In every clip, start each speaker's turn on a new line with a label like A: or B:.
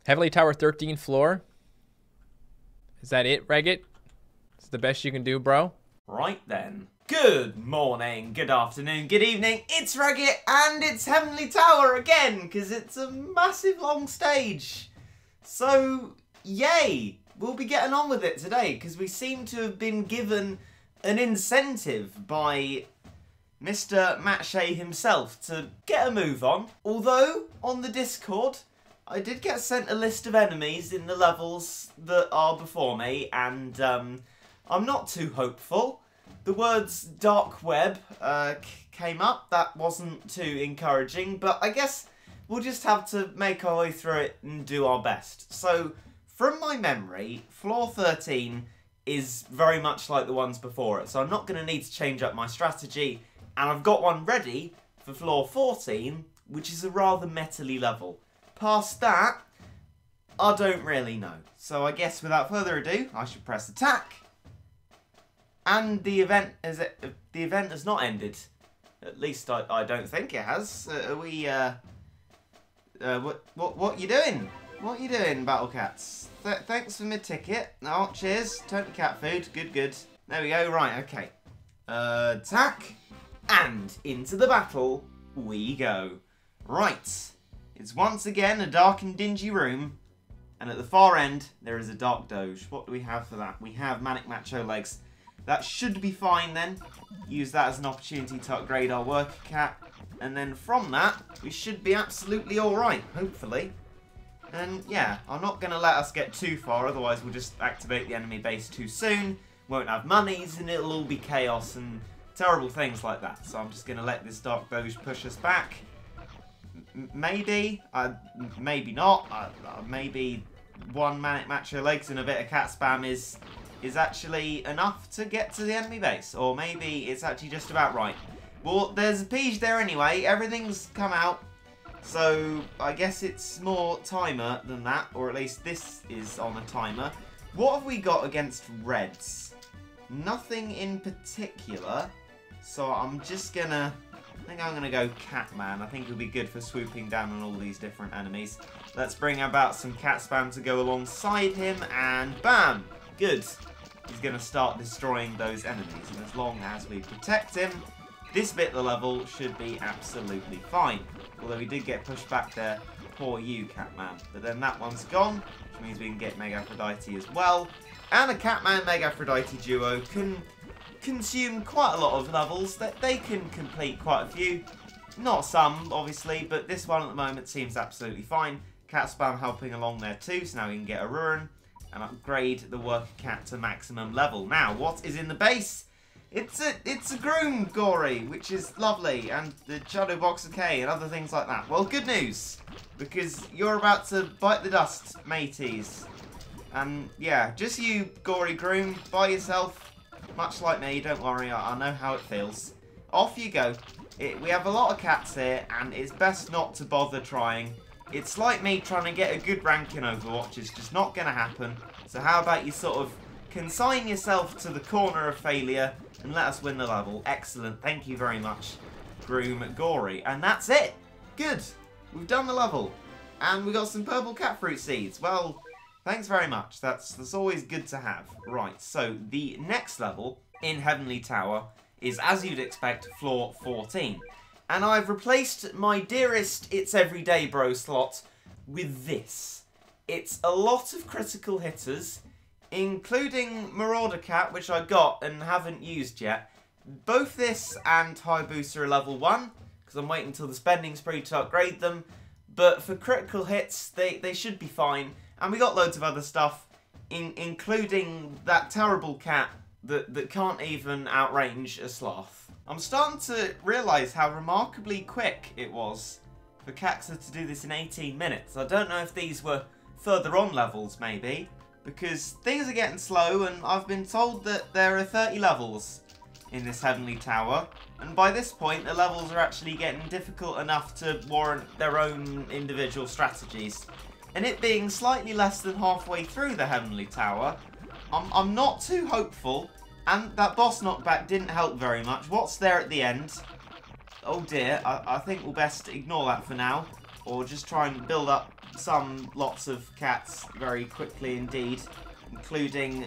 A: Heavenly Tower 13th floor. Is that it, Regit? Is the best you can do, bro?
B: Right then. Good morning, good afternoon, good evening. It's Regit and it's Heavenly Tower again because it's a massive long stage. So, yay! We'll be getting on with it today because we seem to have been given an incentive by Mr. Matt Shea himself to get a move on. Although, on the Discord, I did get sent a list of enemies in the levels that are before me, and I'm not too hopeful. The words dark web came up. That wasn't too encouraging, but I guess we'll just have to make our way through it and do our best. So, from my memory, floor 13 is very much like the ones before it, so I'm not going to need to change up my strategy, and I've got one ready for floor 14, which is a rather metally level. Past that, I don't really know. So I guess without further ado, I should press attack. And the event has not ended. At least I don't think it has. What you doing? What you doing, Battle Cats? Thanks for mid-ticket. Oh, cheers. Total cat food. Good, good. There we go. Right, okay. Attack. And into the battle we go. Right. It's once again a dark and dingy room. And at the far end, there is a dark doge. What do we have for that? We have Manic Macho Legs. That should be fine then. Use that as an opportunity to upgrade our worker cat. And then from that, we should be absolutely alright, hopefully. And yeah, I'm not going to let us get too far, otherwise we'll just activate the enemy base too soon. Won't have monies and it'll all be chaos and terrible things like that. So I'm just going to let this dark doge push us back. Maybe, maybe not. Maybe one Manic Macho Legs and a bit of cat spam is actually enough to get to the enemy base. Or maybe it's actually just about right. Well, there's a Peach there anyway. Everything's come out. So I guess it's more timer than that. Or at least this is on a timer. What have we got against Reds? Nothing in particular. So I'm just gonna... I think I'm going to go Catman. I think it'll be good for swooping down on all these different enemies. Let's bring about some cat spam to go alongside him, and bam! Good. He's going to start destroying those enemies, and as long as we protect him, this bit of the level should be absolutely fine. Although we did get pushed back there. Poor you, Catman. But then that one's gone, which means we can get Mega Aphrodite as well. And a Catman Mega Aphrodite duo can consume quite a lot of levels. That they can complete quite a few. Not some, obviously, but this one at the moment seems absolutely fine. Cat spam helping along there too, so now we can get a Ruin and upgrade the worker cat to maximum level. Now, what is in the base? It's a Groom Gory, which is lovely, and the Shadow Boxer K and other things like that. Well, good news, because you're about to bite the dust, mateys. And yeah, just you, Gory Groom, by yourself. Much like me, don't worry, I know how it feels. Off you go. We have a lot of cats here, and it's best not to bother trying. It's like me trying to get a good rank in Overwatch. It's just not going to happen. So how about you sort of consign yourself to the corner of failure and let us win the level. Excellent. Thank you very much, Groom Gory. And that's it. Good. We've done the level. And we got some purple cat fruit seeds. Well... thanks very much. That's always good to have. Right, so the next level in Heavenly Tower is, as you'd expect, floor 14. And I've replaced my dearest It's Everyday Bro slot with this. It's a lot of critical hitters, including Marauder Cat, which I got and haven't used yet. Both this and Hayabusa are level 1, because I'm waiting until the spending spree to upgrade them. But for critical hits, they should be fine. And we got loads of other stuff, including that terrible cat that can't even outrange a sloth. I'm starting to realise how remarkably quick it was for Caxa to do this in 18 minutes. I don't know if these were further on levels, maybe, because things are getting slow, and I've been told that there are 30 levels in this Heavenly Tower. And by this point, the levels are actually getting difficult enough to warrant their own individual strategies. And it being slightly less than halfway through the Heavenly Tower, I'm not too hopeful. And that boss knockback didn't help very much. What's there at the end? Oh dear, I think we'll best ignore that for now. Or just try and build up lots of cats very quickly indeed, including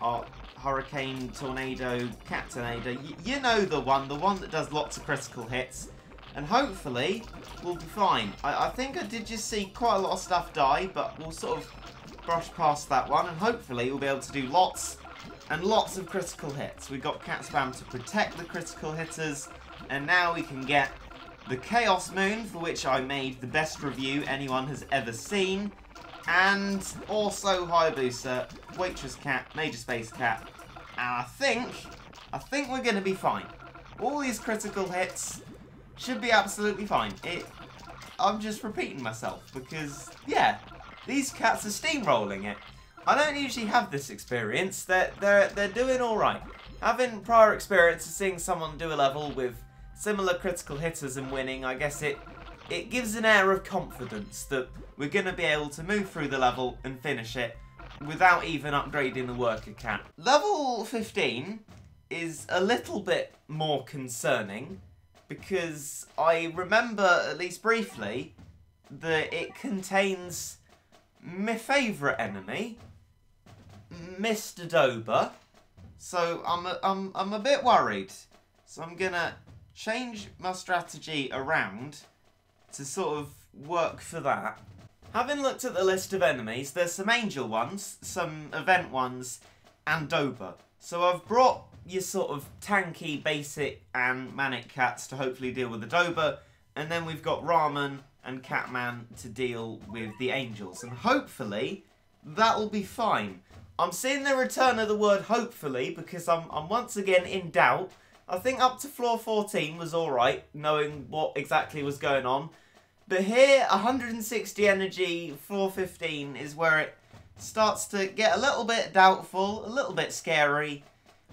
B: our Hurricane Tornado Cat Tornado. You know the one that does lots of critical hits. And hopefully, we'll be fine. I think I did just see quite a lot of stuff die, but we'll sort of brush past that one. And hopefully, we'll be able to do lots and lots of critical hits. We've got cat spam to protect the critical hitters. And now we can get the Chaos Moon, for which I made the best review anyone has ever seen. And also Hayabusa, Waitress Cat, Major Space Cat. And I think we're going to be fine. All these critical hits should be absolutely fine. I'm just repeating myself because, yeah, these cats are steamrolling it. I don't usually have this experience. They're doing all right. Having prior experience of seeing someone do a level with similar critical hitters and winning, I guess it gives an air of confidence that we're going to be able to move through the level and finish it without even upgrading the worker cat. Level 15 is a little bit more concerning because I remember, at least briefly, that it contains my favourite enemy, Mr. Dober. So I'm a bit worried. So I'm gonna change my strategy around to sort of work for that. Having looked at the list of enemies, there's some angel ones, some event ones, and Dober. So I've brought your sort of tanky, basic, and manic cats to hopefully deal with the Dober, and then we've got Ramen and Catman to deal with the angels, and hopefully that'll be fine. I'm seeing the return of the word hopefully because I'm once again in doubt. I think up to floor 14 was alright, knowing what exactly was going on. But here, 160 energy, floor 15 is where it starts to get a little bit doubtful, a little bit scary.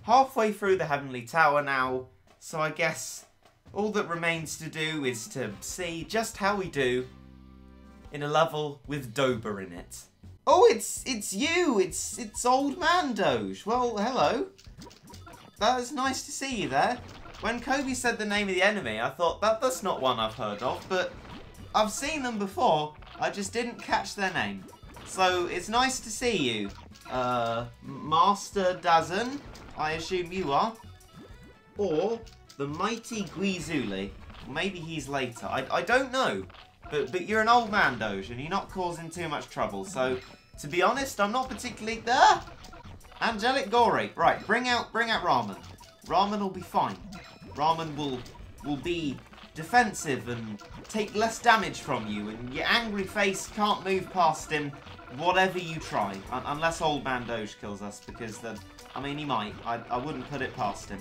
B: Halfway through the Heavenly Tower now, so I guess all that remains to do is to see just how we do in a level with Dober in it. Oh, it's you! It's Old Man Doge. Well, hello. That was nice to see you there. When Kobe said the name of the enemy, I thought that's not one I've heard of, but I've seen them before. I just didn't catch their name. So it's nice to see you. Master Dazen, I assume you are. Or the mighty Guizuli. Maybe he's later. I don't know. But you're an Old Man Doge and you're not causing too much trouble. So to be honest, I'm not particularly there. Angelic Gory. Right, bring out Ramen. Ramen will be fine. Ramen will be defensive and take less damage from you, and your angry face can't move past him whatever you try. Unless Old Man Doge kills us, because I mean, he might. I wouldn't put it past him.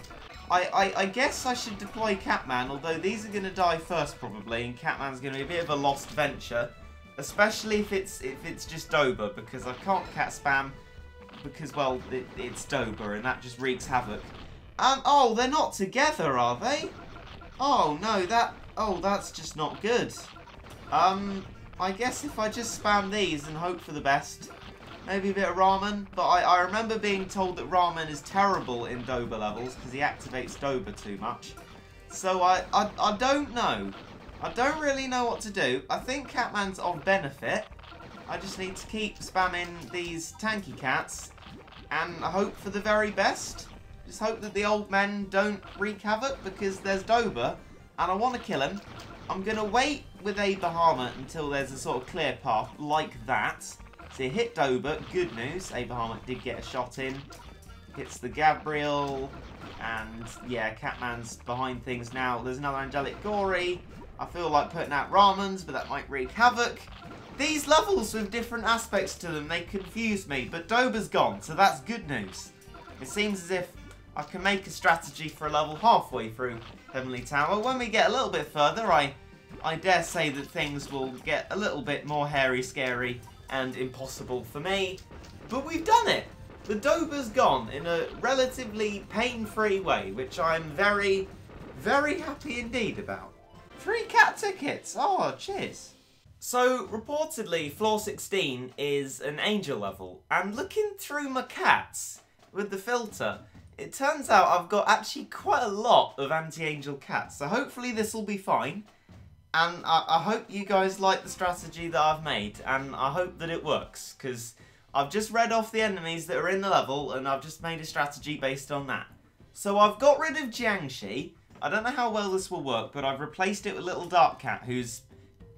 B: I guess I should deploy Catman, although these are going to die first probably, and Catman's going to be a bit of a lost venture. Especially if it's just Dober, because I can't cat spam, because, well, it's Dober, and that just wreaks havoc. Oh, they're not together, are they? Oh, no, that's just not good. I guess if I just spam these and hope for the best, maybe a bit of Ramen, but I remember being told that Ramen is terrible in Dober levels, because he activates Dober too much. So I don't know. I don't really know what to do. I think Catman's of benefit. I just need to keep spamming these tanky cats and hope for the very best. Just hope that the old men don't wreak havoc because there's Dober and I want to kill him. I'm going to wait with a Bahamut until there's a sort of clear path like that. So you hit Dober, good news. A Bahamut did get a shot in. Hits the Gabriel and yeah, Catman's behind things now. There's another Angelic Gory. I feel like putting out Ramens, but that might wreak havoc. These levels with different aspects to them, they confuse me, but Dober's gone, so that's good news. It seems as if I can make a strategy for a level halfway through Heavenly Tower. When we get a little bit further, I dare say that things will get a little bit more hairy, scary, and impossible for me. But we've done it! The Dober's gone in a relatively pain-free way, which I'm very, very happy indeed about. 3 cat tickets! Oh, cheers! So, reportedly, floor 16 is an angel level, and looking through my cats with the filter, it turns out I've got actually quite a lot of anti-angel cats, so hopefully this will be fine. And I hope you guys like the strategy that I've made, and I hope that it works, because I've just read off the enemies that are in the level, and I've just made a strategy based on that. So I've got rid of Jiangshi. I don't know how well this will work, but I've replaced it with Little Dark Cat, who's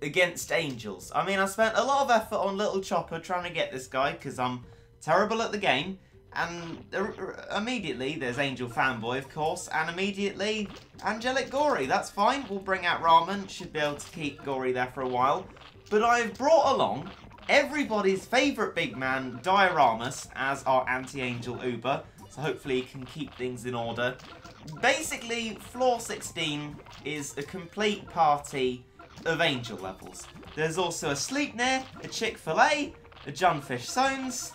B: against angels. I mean, I spent a lot of effort on Little Chopper trying to get this guy, because I'm terrible at the game. And immediately, there's Angel Fanboy, of course, and immediately, Angelic Gory. That's fine, we'll bring out Ramen, should be able to keep Gory there for a while. But I've brought along everybody's favourite big man, Dioramus, as our anti-angel Uber, so hopefully he can keep things in order. Basically, floor 16 is a complete party of angel levels. There's also a Sleipnir, a Chick-fil-A, a Junfish Sones,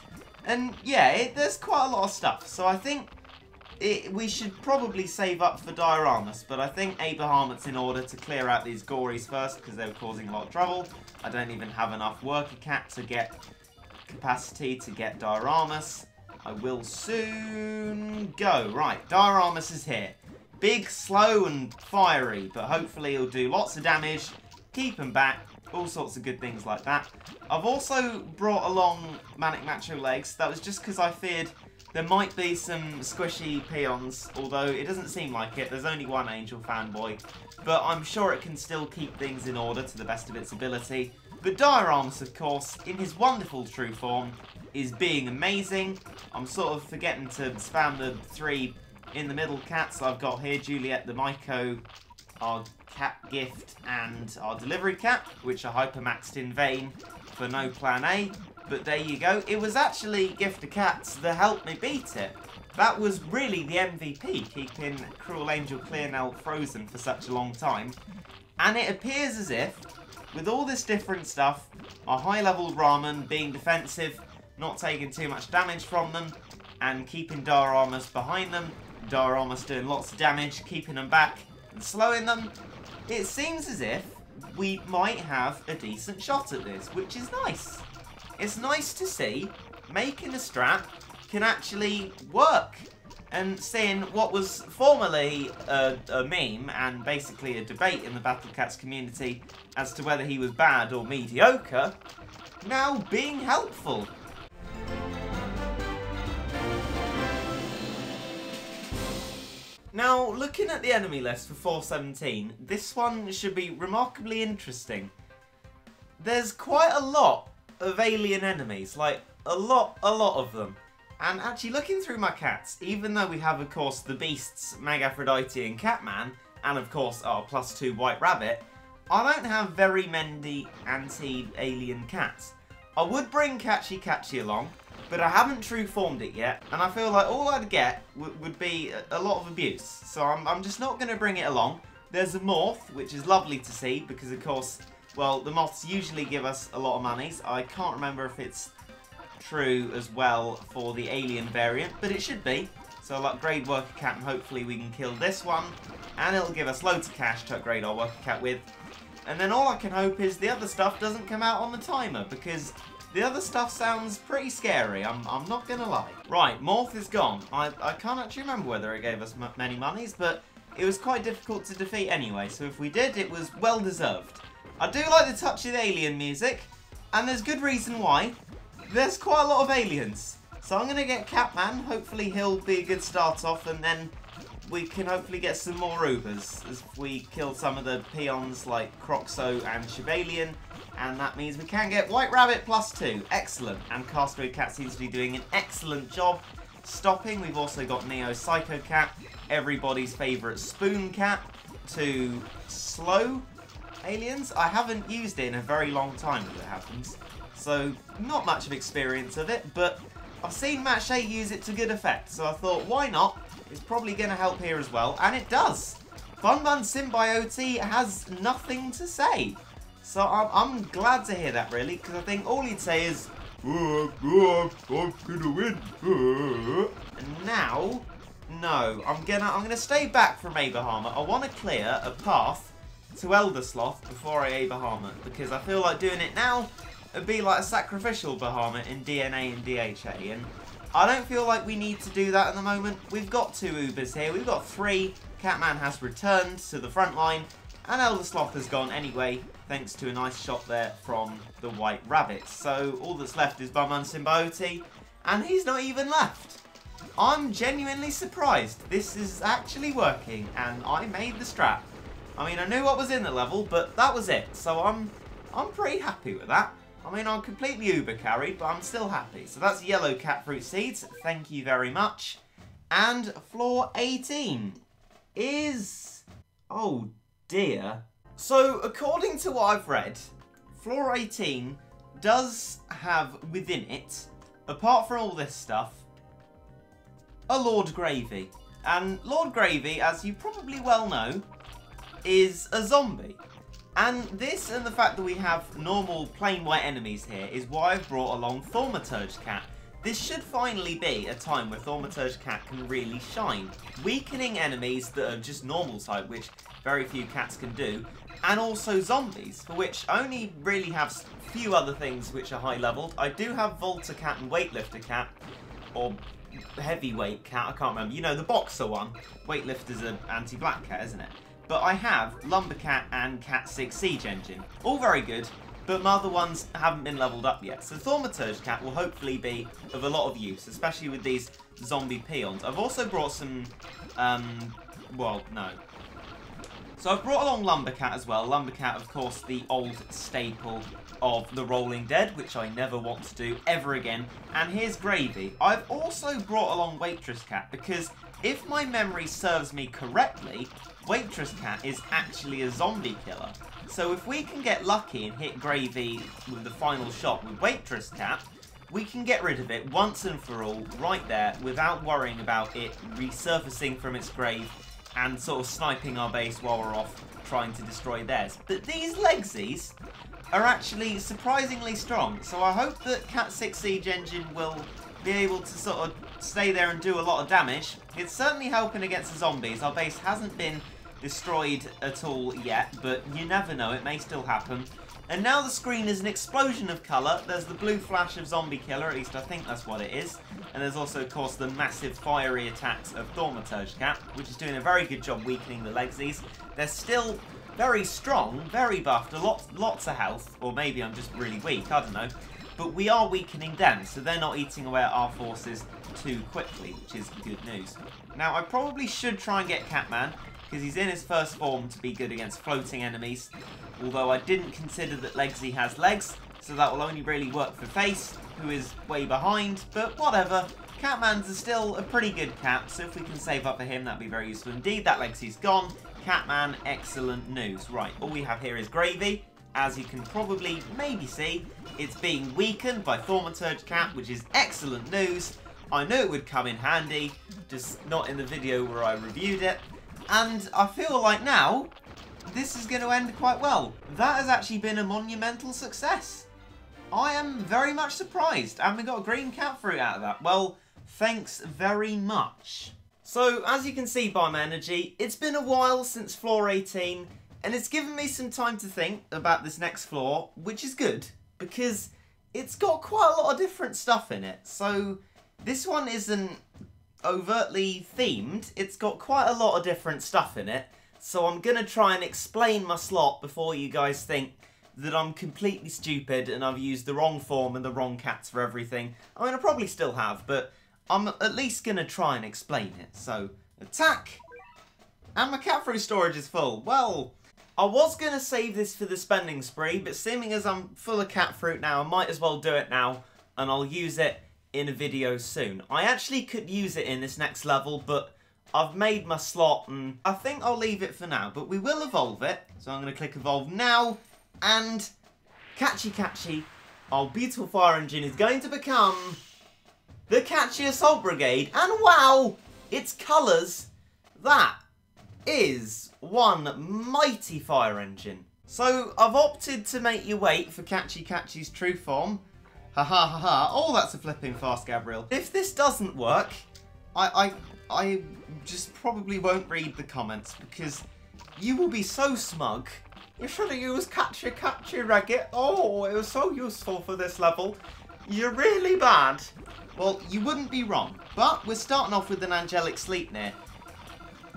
B: and yeah, there's quite a lot of stuff. So I think we should probably save up for Dioramus, but I think a Bahamut's in order to clear out these Gories first, because they were causing a lot of trouble. I don't even have enough Worker Cat to get capacity to get Dioramus. I will soon go. Right, Dioramus is here. Big, slow, and fiery, but hopefully he'll do lots of damage, keep him back, all sorts of good things like that. I've also brought along Manic Macho Legs. That was just because I feared there might be some squishy peons, although it doesn't seem like it. There's only one Angel Fanboy, but I'm sure it can still keep things in order to the best of its ability. But Dioramus, of course, in his wonderful true form, is being amazing. I'm sort of forgetting to spam the 3 in the middle cats I've got here. Juliet the Myco, our cat gift, and our delivery cat, which are hypermaxed in vain for no plan A. But there you go. It was actually Gift of Cats that helped me beat it. That was really the MVP, keeping Cruel Angel Clearnell frozen for such a long time. And it appears as if, with all this different stuff, our high-level Ramen being defensive, not taking too much damage from them, and keeping Dioramus behind them, Dioramus doing lots of damage, keeping them back, and slowing them, it seems as if we might have a decent shot at this, which is nice. It's nice to see making a strat can actually work. And seeing what was formerly a meme and basically a debate in the Battle Cats community as to whether he was bad or mediocre, now being helpful. Now, looking at the enemy list for 417, this one should be remarkably interesting. There's quite a lot of alien enemies, like a lot of them. And actually looking through my cats, even though we have of course the beasts Magaphrodite and Catman, and of course our +2 White Rabbit, I don't have very many anti-alien cats. I would bring Catchy Catchy along, but I haven't true formed it yet, and I feel like all I'd get would be a lot of abuse. So I'm just not going to bring it along. There's a Morph, which is lovely to see, because of course, well, the moths usually give us a lot of monies. I can't remember if it's true as well for the alien variant, but it should be. So I'll upgrade Worker Cat and hopefully we can kill this one, and it'll give us loads of cash to upgrade our Worker Cat with. And then all I can hope is the other stuff doesn't come out on the timer, because the other stuff sounds pretty scary, I'm not gonna lie. Right, Morph is gone. I can't actually remember whether it gave us many monies, but it was quite difficult to defeat anyway, so if we did, it was well deserved. I do like the touch of the alien music, and there's good reason why. There's quite a lot of aliens. So I'm going to get Catman, hopefully he'll be a good start off, and then we can hopefully get some more Ubers as we kill some of the peons like Croxo and Chevalian, and that means we can get White Rabbit +2. Excellent. And Castaway Cat seems to be doing an excellent job stopping. We've also got Neo Psycho Cat, everybody's favourite Spoon Cat, to slow aliens. I haven't used it in a very long time, as it happens, so not much of experience of it, but I've seen Matt Shea use it to good effect, so I thought, why not? It's probably going to help here as well, and it does. Bun Bun Symbiote has nothing to say, so I'm glad to hear that, really, because I think all he'd say is, I'm gonna win. And now, no, I'm gonna stay back from Abrahama. I want to clear a path to Elder Sloth before I A Bahamut, because I feel like doing it now would be like a sacrificial Bahamut in DNA and DHA, and I don't feel like we need to do that at the moment. We've got 2 Ubers here, we've got 3, Catman has returned to the front line, And Elder Sloth has gone anyway, thanks to a nice shot there from the White Rabbit. So all that's left is Bum and Symbiote, and he's not even left. I'm genuinely surprised. This is actually working, and I made the strat. I mean, I knew what was in the level, but that was it. So I'm pretty happy with that. I mean, I'm completely uber carried, but I'm still happy. So that's yellow cat fruit seeds. Thank you very much. And floor 18 is... oh dear. So according to what I've read, floor 18 does have within it, apart from all this stuff, a Lord Gravy. And Lord Gravy, as you probably well know, is a zombie. And this and the fact that we have normal plain white enemies here is why I've brought along Thaumaturge Cat. This should finally be a time where Thaumaturge Cat can really shine, weakening enemies that are just normal type, which very few cats can do, and also zombies, for which I only really have a few other things which are high leveled. I do have Volta Cat and Weightlifter Cat, or Heavyweight Cat, I can't remember. You know, the boxer one. Weightlifter's an anti-black cat, isn't it? But I have Lumbercat and Cat 6 Siege Engine. All very good, but my other ones haven't been leveled up yet. So Thaumaturge Cat will hopefully be of a lot of use, especially with these zombie peons. I've also brought some, well, no. So I've brought along Lumbercat as well. Lumbercat, of course, the old staple of the Rolling Dead, which I never want to do ever again. And here's Gravy. I've also brought along Waitress Cat, because if my memory serves me correctly, Waitress Cat is actually a zombie killer. So if we can get lucky and hit Gravy with the final shot with Waitress Cat, we can get rid of it once and for all, right there, without worrying about it resurfacing from its grave and sort of sniping our base while we're off trying to destroy theirs. But these legsies are actually surprisingly strong, so I hope that Cat 6 Siege Engine will be able to sort of stay there and do a lot of damage. It's certainly helping against the zombies. Our base hasn't been destroyed at all yet, but you never know, it may still happen. And now the screen is an explosion of colour. There's the blue flash of Zombie Killer, at least I think that's what it is. And there's also, of course, the massive fiery attacks of Thaumaturge Cat, which is doing a very good job weakening the legsies. They're still very strong, very buffed, lots of health, or maybe I'm just really weak, I don't know. But we are weakening them, so they're not eating away at our forces too quickly, which is good news. Now, I probably should try and get Catman, because he's in his first form to be good against floating enemies. Although I didn't consider that Legsy has legs, so that will only really work for Face, who is way behind, but whatever. Catman's still a pretty good cat, so if we can save up for him, that'd be very useful indeed. That Legsy's gone. Catman, excellent news. Right, all we have here is Gravy. As you can probably maybe see, it's being weakened by Thaumaturge Cat, which is excellent news. I knew it would come in handy, just not in the video where I reviewed it. And I feel like now, this is going to end quite well. That has actually been a monumental success. I am very much surprised. And we got a green cat fruit out of that. Well, thanks very much. So, as you can see by my energy, it's been a while since floor 18. And it's given me some time to think about this next floor, which is good. Because it's got quite a lot of different stuff in it. So, this one isn't overtly themed. It's got quite a lot of different stuff in it. So I'm going to try and explain my slot before you guys think that I'm completely stupid and I've used the wrong form and the wrong cats for everything. I mean, I probably still have, but I'm at least going to try and explain it. So, attack! And my cat fruit storage is full. Well, I was going to save this for the spending spree, but seeming as I'm full of cat fruit now, I might as well do it now, and I'll use it in a video soon. I actually could use it in this next level, but I've made my slot and I think I'll leave it for now, but we will evolve it. So I'm going to click evolve now, and catchy, our beautiful fire engine is going to become the Catchy Assault Brigade. And wow, its colours, that is one mighty fire engine. So I've opted to make you wait for Catchy's true form. Ha ha ha ha. Oh, that's a flipping fast, Gabriel. If this doesn't work, I just probably won't read the comments because you will be so smug. You should have used Catchy Regit. Oh, it was so useful for this level. You're really bad. Well, you wouldn't be wrong. But we're starting off with an Angelic Sleipnir.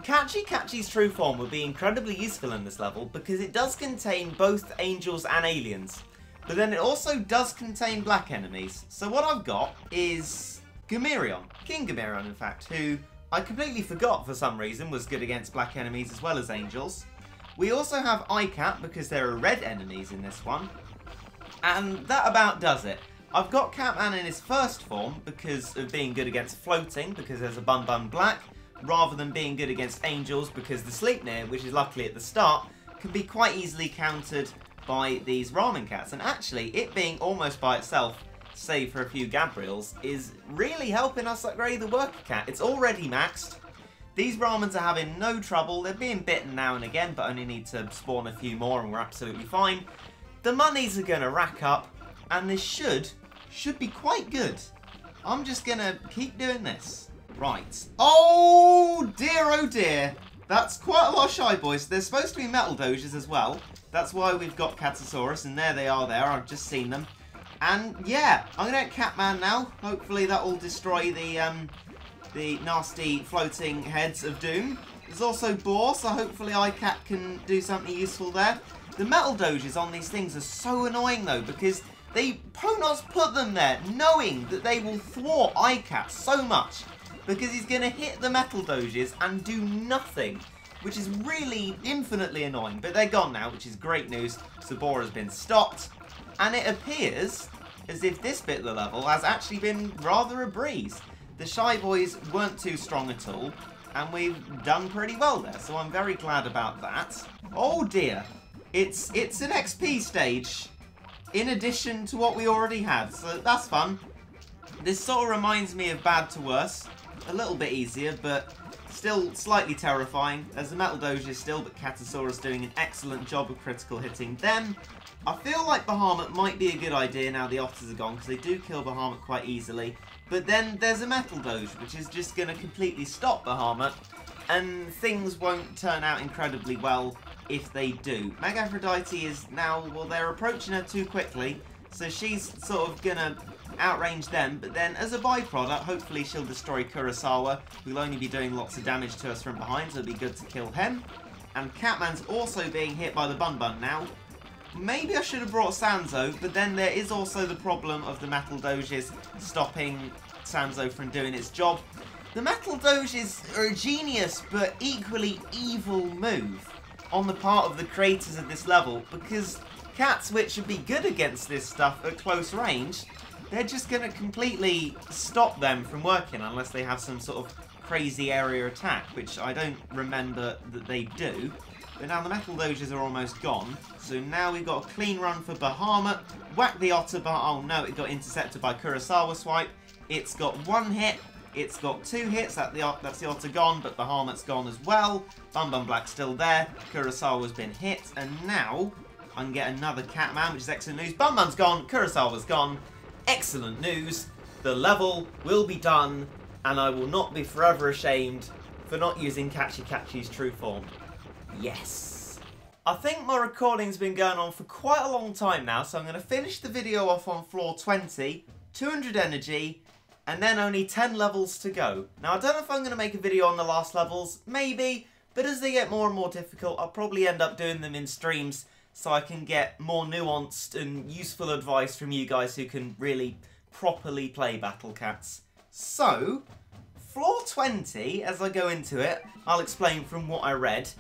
B: Catchy Catchy's true form would be incredibly useful in this level because it does contain both angels and aliens. But then it also does contain black enemies. So what I've got is Gamerion, King Gamerion in fact, who I completely forgot for some reason was good against black enemies as well as angels. We also have iCat because there are red enemies in this one. And that about does it. I've got Catman in his first form because of being good against floating, because there's a Bun Bun Black, rather than being good against angels because the Sleipnir, which is luckily at the start, can be quite easily countered by these Ramen Cats. And actually, it being almost by itself, save for a few Gabriels, is really helping us upgrade the Worker Cat. It's already maxed. These Ramens are having no trouble. They're being bitten now and again, but only need to spawn a few more and we're absolutely fine. The monies are going to rack up, and this should be quite good. I'm just going to keep doing this. Right. Oh dear. That's quite a lot of Shy Boys. There's supposed to be Metal Doges as well. That's why we've got Catasaurus, and there they are there. I've just seen them. And yeah, I'm going to get Catman now. Hopefully that will destroy the nasty floating heads of doom. There's also Boar, so hopefully iCat can do something useful there. The Metal Doges on these things are so annoying though, because Ponos put them there knowing that they will thwart iCat so much, because he's going to hit the Metal Doges and do nothing, which is really infinitely annoying. But they're gone now, which is great news. Sabor has been stopped, and it appears as if this bit of the level has actually been rather a breeze. The Shy Boys weren't too strong at all, and we've done pretty well there, so I'm very glad about that. Oh dear, it's an XP stage in addition to what we already had, so that's fun. This sort of reminds me of Bad to Worse. A little bit easier, but still slightly terrifying. There's the Metal Doges still, but Catasaurus doing an excellent job of critical hitting them. I feel like Bahamut might be a good idea now the Otters are gone, because they do kill Bahamut quite easily. But then there's a Metal Doge, which is just going to completely stop Bahamut, and things won't turn out incredibly well if they do. Mega Aphrodite is now, well, they're approaching her too quickly, so she's sort of going to outrange them, but then as a byproduct, hopefully she'll destroy Kurosawa, who'll only be doing lots of damage to us from behind, so it'll be good to kill him. And Catman's also being hit by the Bun Bun now. Maybe I should have brought Sanzo, but then there is also the problem of the Metal Doges stopping Sanzo from doing its job. The Metal Doges are a genius, but equally evil move on the part of the creators of this level, because cats which should be good against this stuff at close range, they're just going to completely stop them from working unless they have some sort of crazy area attack, which I don't remember that they do. But now the Metal Doges are almost gone, so now we've got a clean run for Bahamut. Whack the Otter, but oh no, it got intercepted by Kurosawa Swipe. It's got one hit, it's got two hits, that's the Otter gone, but Bahamut's gone as well. Bun Bun Black's still there, Kurosawa's been hit, and now I can get another Catman, which is excellent news. Bun Bun's gone, Kurosawa's gone. Excellent news. The level will be done, and I will not be forever ashamed for not using Catchy Catchy's true form. Yes. I think my recording's been going on for quite a long time now, so I'm going to finish the video off on floor 20, 200 energy, and then only 10 levels to go. Now, I don't know if I'm going to make a video on the last levels, maybe, but as they get more and more difficult, I'll probably end up doing them in streams so I can get more nuanced and useful advice from you guys who can really properly play Battle Cats. So, floor 20, as I go into it, I'll explain from what I read,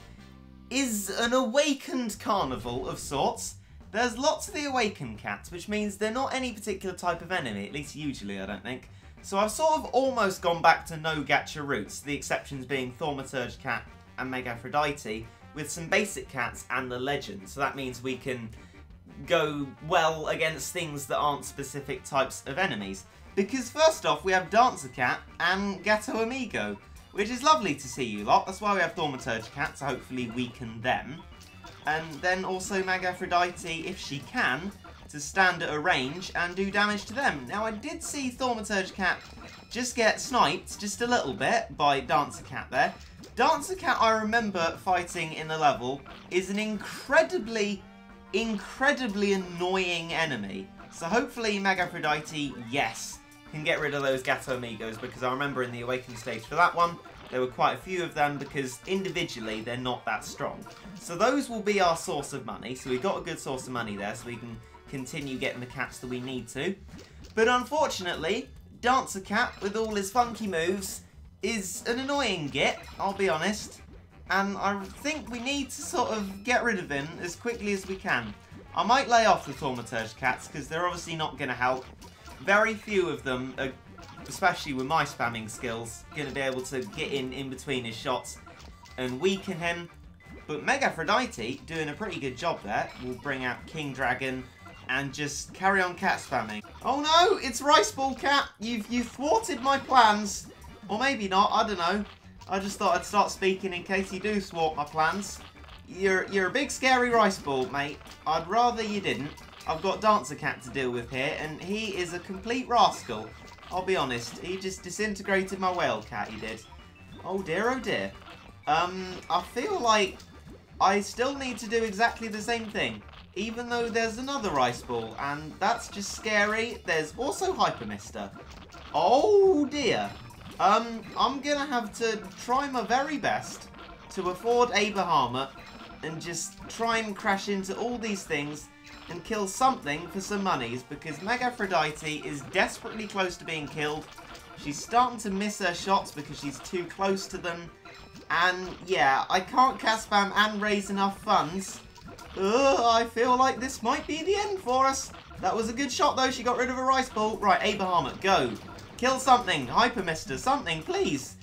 B: is an awakened carnival of sorts. There's lots of the awakened cats, which means they're not any particular type of enemy, at least usually, I don't think. So I've sort of almost gone back to no gacha roots, the exceptions being Thaumaturge Cat and Mega Aphrodite, with some basic cats and the legend. So that means we can go well against things that aren't specific types of enemies. Because first off, we have Dancer Cat and Gato Amigo, which is lovely to see you lot. That's why we have Thaumaturge Cat, to hopefully weaken them. And then also Mega Aphrodite, if she can, to stand at a range and do damage to them. Now, I did see Thaumaturge Cat just get sniped just a little bit by Dancer Cat there. Dancer Cat, I remember fighting in the level, is an incredibly annoying enemy. So hopefully Mega Aphrodite, yes, can get rid of those Gato Amigos, because I remember in the Awakened stage for that one, there were quite a few of them because individually they're not that strong. So those will be our source of money. So we've got a good source of money there so we can continue getting the cats that we need to. But unfortunately, Dancer Cat with all his funky moves is an annoying git, I'll be honest. And I think we need to sort of get rid of him as quickly as we can. I might lay off the Thaumaturge cats because they're obviously not going to help. Very few of them, especially with my spamming skills, going to be able to get in between his shots and weaken him. But Mega Aphrodite, doing a pretty good job there, will bring out King Dragon and just carry on cat spamming. Oh no, it's Rice Ball Cat. You've thwarted my plans. Or maybe not, I don't know. I just thought I'd start speaking in case you do thwart my plans. You're a big scary rice ball, mate. I'd rather you didn't. I've got Dancer Cat to deal with here, and he is a complete rascal. I'll be honest, he just disintegrated my whale cat, he did. Oh dear, oh dear. I feel like I still need to do exactly the same thing, even though there's another rice ball, and that's just scary. There's also Hyper Mister. Oh dear. I'm gonna have to try my very best to afford a Bahamut and just try and crash into all these things and kill something for some monies because Mega Aphrodite is desperately close to being killed. She's starting to miss her shots because she's too close to them. And yeah, I can't cast spam and raise enough funds. I feel like this might be the end for us. That was a good shot though, she got rid of a rice ball. Right, a Bahamut, go. Kill something, Hyper Mister, something, please.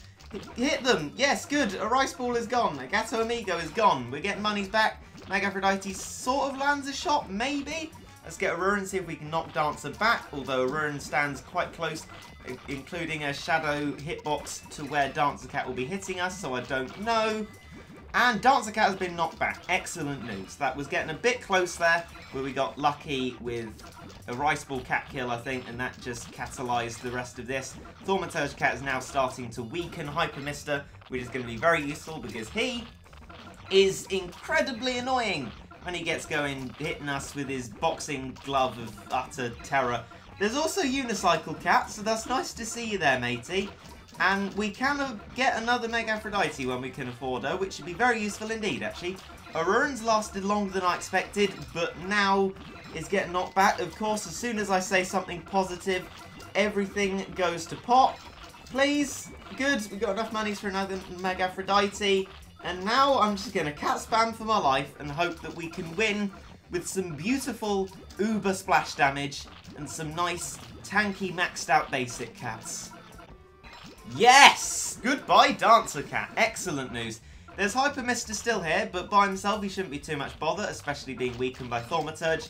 B: Hit them. Yes, good. A rice ball is gone. A Gato Amigo is gone. We're getting monies back. Mega Aphrodite sort of lands a shot, maybe. Let's get a Ruin and see if we can knock Dancer back. Although a Ruin stands quite close, including a shadow hitbox to where Dancer Cat will be hitting us, so I don't know. And Dancer Cat has been knocked back. Excellent news. That was getting a bit close there, where we got lucky with a Rice Ball Cat kill, I think, and that just catalysed the rest of this. Thaumaturge Cat is now starting to weaken Hyper Mister, which is going to be very useful because he is incredibly annoying when he gets going, hitting us with his boxing glove of utter terror. There's also Unicycle Cat, so that's nice to see you there, matey. And we can get another Mega Aphrodite when we can afford her, which would be very useful indeed, actually. Auroran's lasted longer than I expected, but now is getting knocked back. Of course, as soon as I say something positive, everything goes to pot. Please. Good. We've got enough monies for another Mega Aphrodite. And now I'm just going to cat spam for my life and hope that we can win with some beautiful uber splash damage and some nice tanky maxed out basic cats. Yes! Goodbye, Dancer Cat. Excellent news. There's Hyper Mister still here, but by himself he shouldn't be too much bother, especially being weakened by Thaumaturge.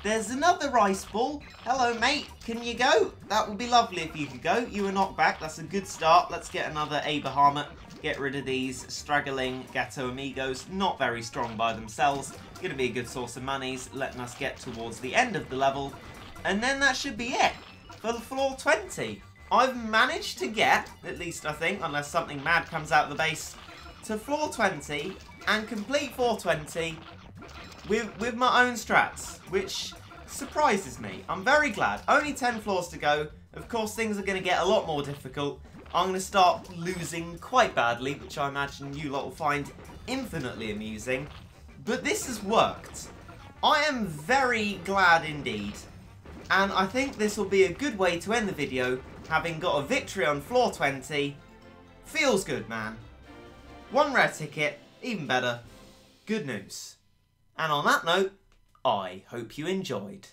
B: There's another Rice Ball. Hello, mate. Can you go? That would be lovely if you could go. You were knocked back. That's a good start. Let's get another A Bahamut. Get rid of these straggling Gato Amigos. Not very strong by themselves. Going to be a good source of monies, letting us get towards the end of the level. And then that should be it for the floor 20. I've managed to get, at least I think, unless something mad comes out of the base, to floor 20 and complete 420 with my own strats, which surprises me. I'm very glad. Only 10 floors to go. Of course, things are going to get a lot more difficult. I'm going to start losing quite badly, which I imagine you lot will find infinitely amusing. But this has worked. I am very glad indeed. And I think this will be a good way to end the video, having got a victory on floor 20. Feels good, man. One rare ticket, even better. Good news. And on that note, I hope you enjoyed.